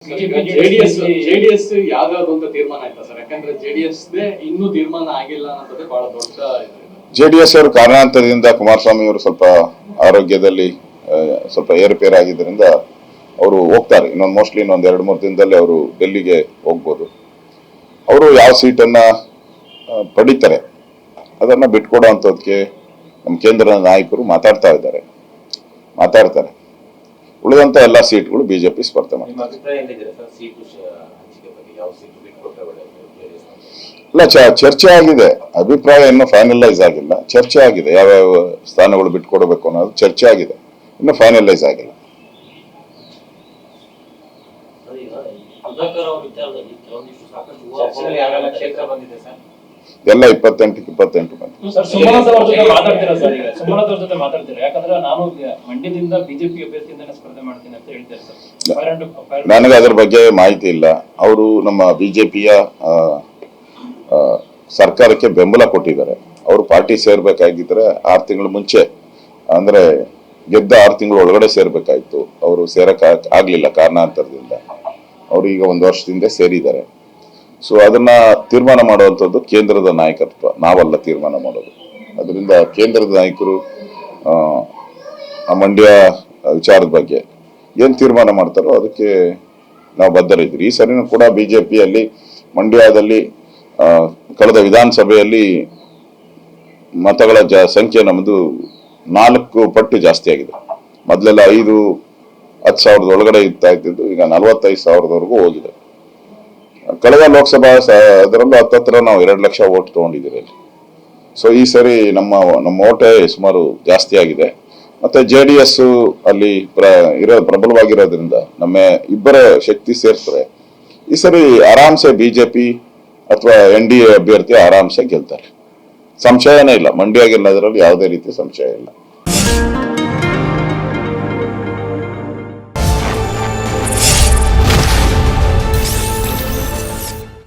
JDS ಯಾವ್ದಾದ್ರು ಅಂತ ತೀರ್ಮಾನ ಆಯ್ತಾ ಸರ್? ಯಾಕಂದ್ರೆ ಜೆಡಿಎಸ್ ಇನ್ನೂ ತೀರ್ಮಾನ ಆಗಿಲ್ಲ ಅನ್ನೋದೇ ಬಹಳ ದೊಡ್ಡ ಜೆಡಿಎಸ್ ಅವರು ಕಾರಣಾಂತರದಿಂದ ಕುಮಾರಸ್ವಾಮಿ ಅವರು ಸ್ವಲ್ಪ ಆರೋಗ್ಯದಲ್ಲಿ ಸ್ವಲ್ಪ ಏರುಪೇರಾಗಿದ್ದರಿಂದ ಅವರು ಹೋಗ್ತಾರೆ. ಮೋಸ್ಟ್ಲಿ ಇನ್ನೊಂದು 2-3 ದಿನದಲ್ಲಿ ಅವರು ಡೆಲ್ಲಿಗೆ ಹೋಗ್ಬೋದು. ಅವರು ಯಾವ ಸೀಟನ್ನ ಪಡಿತಾರೆ ಅದನ್ನ ಬಿಟ್ಕೊಡುವಂಥದ್ದಕ್ಕೆ ನಮ್ಮ ಕೇಂದ್ರದ ನಾಯಕರು ಮಾತಾಡ್ತಾರೆ. ಉಳಿದಂತ ಎಲ್ಲ ಸೀಟ್ಗಳು ಬಿಜೆಪಿ ಸ್ಪರ್ಧೆ ಮಾಡ್ತಾರೆ. ಇಲ್ಲ, ಚರ್ಚೆ ಆಗಿದೆ. ಅಭಿಪ್ರಾಯ ಇನ್ನೂ ಫೈನಲೈಸ್ ಆಗಿಲ್ಲ. ಚರ್ಚೆ ಆಗಿದೆ, ಯಾವ್ಯಾವ ಸ್ಥಾನಗಳು ಬಿಟ್ಕೊಡ್ಬೇಕು ಅನ್ನೋದು ಚರ್ಚೆ ಆಗಿದೆ, ಇನ್ನು ಫೈನಲೈಸ್ ಆಗಿಲ್ಲ. ಎಲ್ಲ 28 ಬಂದಿದೆ. ನನಗೆ ಅದ್ರ ಬಗ್ಗೆ ಮಾಹಿತಿ ಇಲ್ಲ. ಅವರು ನಮ್ಮ ಬಿಜೆಪಿಯ ಸರ್ಕಾರಕ್ಕೆ ಬೆಂಬಲ ಕೊಟ್ಟಿದ್ದಾರೆ. ಅವರು ಪಾರ್ಟಿ ಸೇರ್ಬೇಕಾಗಿದ್ರೆ 6 ತಿಂಗಳು ಮುಂಚೆ, ಅಂದ್ರೆ ಗೆದ್ದ 6 ತಿಂಗಳು ಒಳಗಡೆ ಸೇರ್ಬೇಕಾಯ್ತು. ಅವರು ಸೇರಕ್ ಆಗ್ಲಿಲ್ಲ ಕಾರಣಾಂತರದಿಂದ. ಅವರು ಈಗ 1 ವರ್ಷದಿಂದ ಸೇರಿದ್ದಾರೆ. ಸೊ ಅದನ್ನ ತೀರ್ಮಾನ ಮಾಡುವಂಥದ್ದು ಕೇಂದ್ರದ ನಾಯಕತ್ವ, ನಾವಲ್ಲ ತೀರ್ಮಾನ ಮಾಡೋದು. ಅದರಿಂದ ಕೇಂದ್ರದ ನಾಯಕರು ಮಂಡ್ಯ ವಿಚಾರದ ಬಗ್ಗೆ ಏನ್ ತೀರ್ಮಾನ ಮಾಡ್ತಾರೋ ಅದಕ್ಕೆ ನಾವು ಬದ್ಧರಿದ್ವಿ. ಈ ಸರಿನೂ ಕೂಡ ಬಿಜೆಪಿಯಲ್ಲಿ ಮಂಡ್ಯದಲ್ಲಿ ಕಳೆದ ವಿಧಾನಸಭೆಯಲ್ಲಿ ಮತಗಳ ಸಂಖ್ಯೆ ನಮ್ಮದು 4 ಪಟ್ಟು ಜಾಸ್ತಿ ಆಗಿದೆ. ಮೊದಲೆಲ್ಲ 5-10 ಸಾವಿರದ ಒಳಗಡೆ ಇರ್ತಿದ್ದು, ಈಗ 45,000ದವರೆಗೂ ಹೋಗಿದೆ. ಕಳೆದ ಲೋಕಸಭಾ ಅದರಲ್ಲೂ ಹತ್ತತ್ರ ನಾವು 2 ಲಕ್ಷ ಓಟ್ ತಗೊಂಡಿದ್ದೀವಿ. ಸೊ ಈ ಸರಿ ನಮ್ಮ ಓಟೇ ಸುಮಾರು ಜಾಸ್ತಿ ಆಗಿದೆ. ಮತ್ತೆ ಜೆಡಿಎಸ್ ಅಲ್ಲಿ ಪ್ರಬಲವಾಗಿರೋದ್ರಿಂದ ನಮ್ಮ ಇಬ್ಬರ ಶಕ್ತಿ ಸೇರ್ತಾರೆ. ಈ ಸರಿ ಆರಾಮ್ಸೆ ಬಿಜೆಪಿ ಅಥವಾ NDA ಅಭ್ಯರ್ಥಿ ಆರಾಮ್ಸೆ ಗೆಲ್ತಾರೆ, ಸಂಶಯನೇ ಇಲ್ಲ. ಮಂಡ್ಯ ಗೆಲ್ಲೋದ್ರಲ್ಲಿ ಯಾವುದೇ ರೀತಿ ಸಂಶಯ ಇಲ್ಲ.